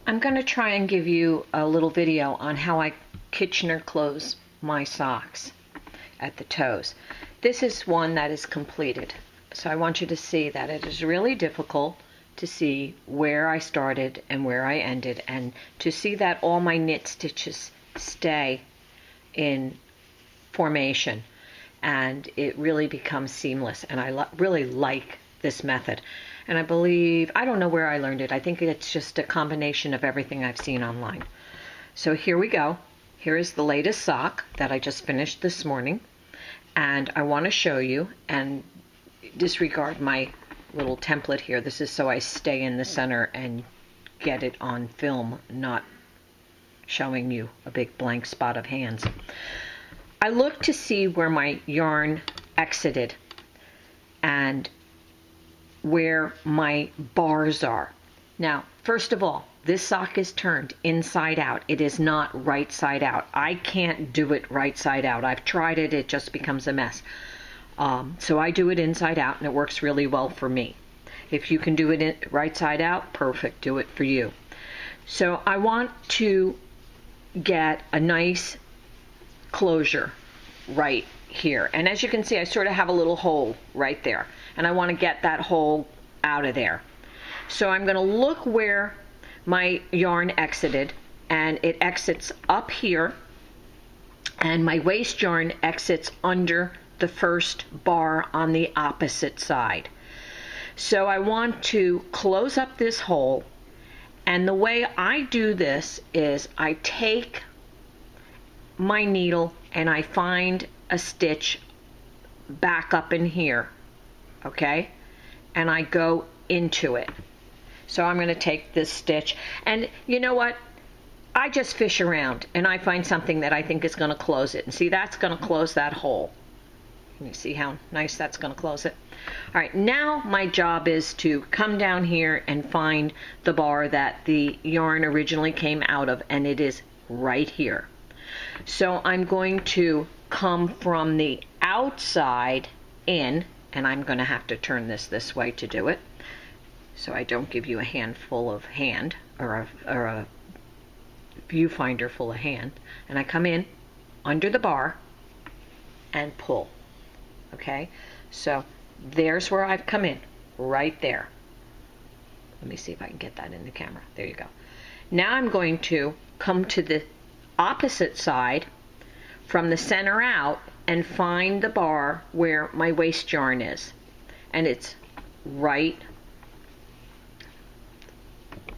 I'm going to try and give you a little video on how I Kitchener close my socks at the toes. This is one that is completed. So I want you to see that it is really difficult to see where I started and where I ended, and to see that all my knit stitches stay in formation and it really becomes seamless. And I really like this method. And I believe, I don't know where I learned it. I think it's just a combination of everything I've seen online. So here we go. Here is the latest sock that I just finished this morning. And I want to show you, and disregard my little template here. This is so I stay in the center and get it on film, not showing you a big blank spot of hands. I look to see where my yarn exited and where my bars are. Now, first of all, this sock is turned inside out. It is not right side out. I can't do it right side out. I've tried it, it just becomes a mess. So I do it inside out, and it works really well for me. If you can do it right side out, perfect, do it for you. So I want to get a nice closure right here. And as you can see, I sort of have a little hole right there. And I want to get that hole out of there. So I'm going to look where my yarn exited, and it exits up here, and my waste yarn exits under the first bar on the opposite side. So I want to close up this hole, and the way I do this is I take my needle and I find a stitch back up in here, okay, and I go into it. So I'm going to take this stitch, and you know what, I just fish around and I find something that I think is going to close it, and see, that's going to close that hole. Can you see how nice that's going to close it? All right, now my job is to come down here and find the bar that the yarn originally came out of, and it is right here. So I'm going to come from the outside in, and I'm going to have to turn this way to do it, so I don't give you a handful of hand, or a viewfinder full of hand. And I come in under the bar and pull. Okay, so there's where I've come in, right there. Let me see if I can get that in the camera. There you go. Now I'm going to come to the opposite side from the center out and find the bar where my waste yarn is. And it's right,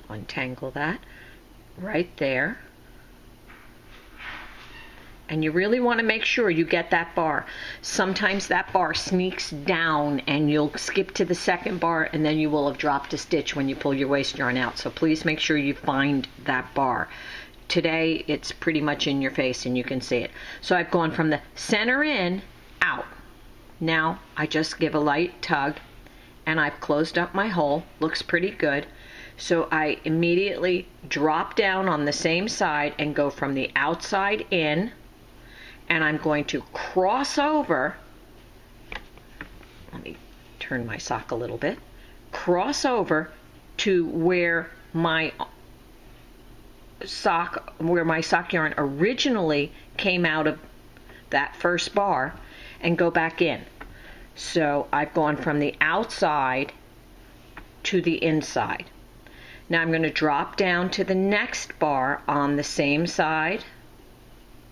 untangle that, right there. And you really want to make sure you get that bar. Sometimes that bar sneaks down and you'll skip to the second bar, and then you will have dropped a stitch when you pull your waste yarn out. So please make sure you find that bar. Today it's pretty much in your face and you can see it. So I've gone from the center in, out. Now I just give a light tug and I've closed up my hole. Looks pretty good. So I immediately drop down on the same side and go from the outside in, and I'm going to cross over. Let me turn my sock a little bit. Cross over to where my sock yarn originally came out of that first bar, and go back in. So I've gone from the outside to the inside. Now I'm going to drop down to the next bar on the same side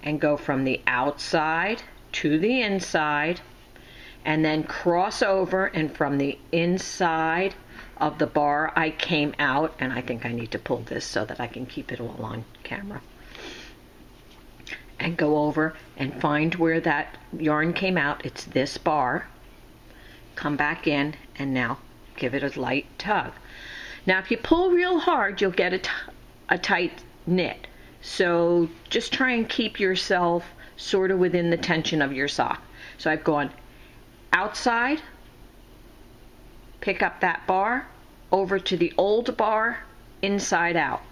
and go from the outside to the inside, and then cross over, and from the inside of the bar I came out, and I think I need to pull this so that I can keep it all on camera, and go over and find where that yarn came out. It's this bar. Come back in, and now give it a light tug. Now if you pull real hard, you'll get a tight knit. So just try and keep yourself sort of within the tension of your sock. So I've gone outside, pick up that bar, over to the old bar, inside out.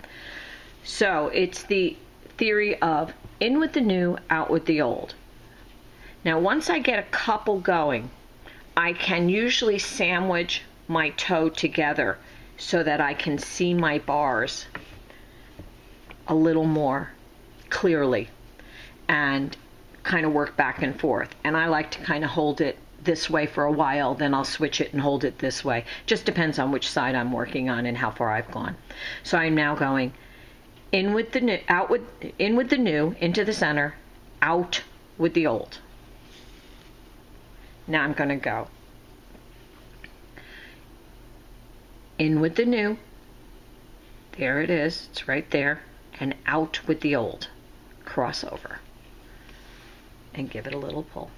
So it's the theory of in with the new, out with the old. Now once I get a couple going, I can usually sandwich my toe together so that I can see my bars a little more clearly and kind of work back and forth. And I like to kind of hold it this way for a while, then I'll switch it and hold it this way. Just depends on which side I'm working on and how far I've gone. So I'm now going in with the new, in with the new, into the center, out with the old. Now I'm going to go in with the new, there it is, it's right there, and out with the old. Crossover and give it a little pull.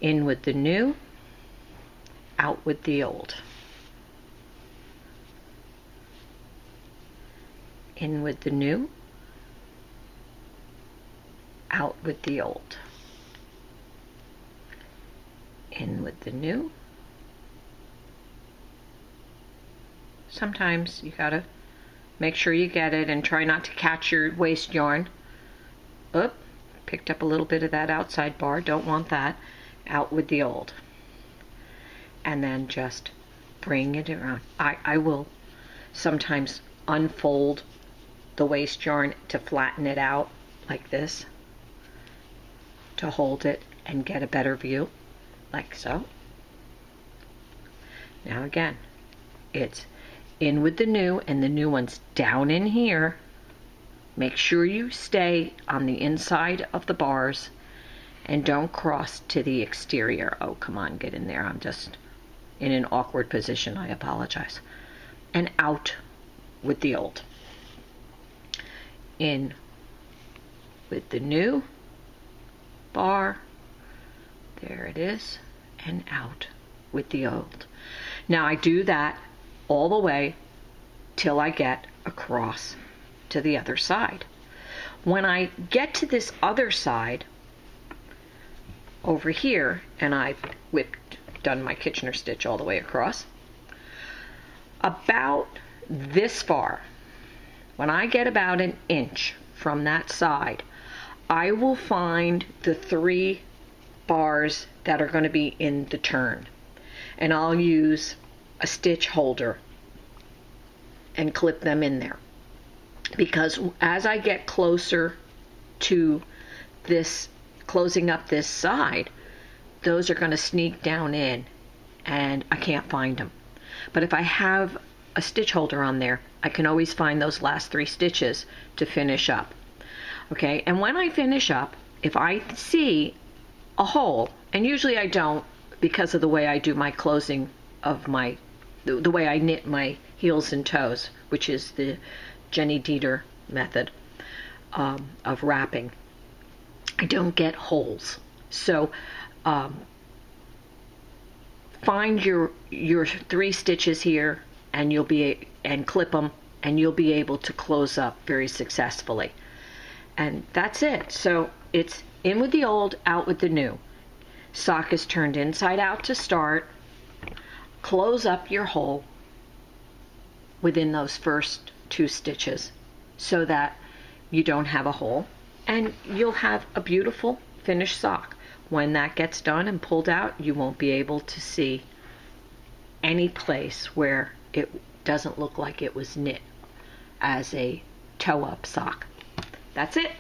In with the new, out with the old. In with the new, out with the old. In with the new. Sometimes you gotta make sure you get it and try not to catch your waste yarn. Oop, picked up a little bit of that outside bar, don't want that. Out with the old. And then just bring it around. I will sometimes unfold the waste yarn to flatten it out like this, to hold it and get a better view, like so. Now again, it's in with the new, and the new one's down in here. Make sure you stay on the inside of the bars and don't cross to the exterior. Oh, come on, get in there. I'm just in an awkward position. I apologize. And out with the old. In with the new bar. There it is. And out with the old. Now I do that all the way till I get across to the other side. When I get to this other side over here, and I've done my Kitchener stitch all the way across, about this far, when I get about an inch from that side, I will find the 3 bars that are going to be in the turn, and I'll use a stitch holder and clip them in there, because as I get closer to this, closing up this side, those are going to sneak down in and I can't find them. But if I have a stitch holder on there, I can always find those last 3 stitches to finish up. Okay, and when I finish up, if I see a hole, and usually I don't because of the way I do my closing of my, the way I knit my heels and toes, which is the Jenny Dieter method of wrapping, I don't get holes. So find your 3 stitches here, and you'll be, and clip them, and you'll be able to close up very successfully. And that's it. So it's in with the old, out with the new. Sock is turned inside out to start. Close up your hole within those first 2 stitches so that you don't have a hole, and you'll have a beautiful finished sock. When that gets done and pulled out, you won't be able to see any place where it doesn't look like it was knit as a toe-up sock. That's it.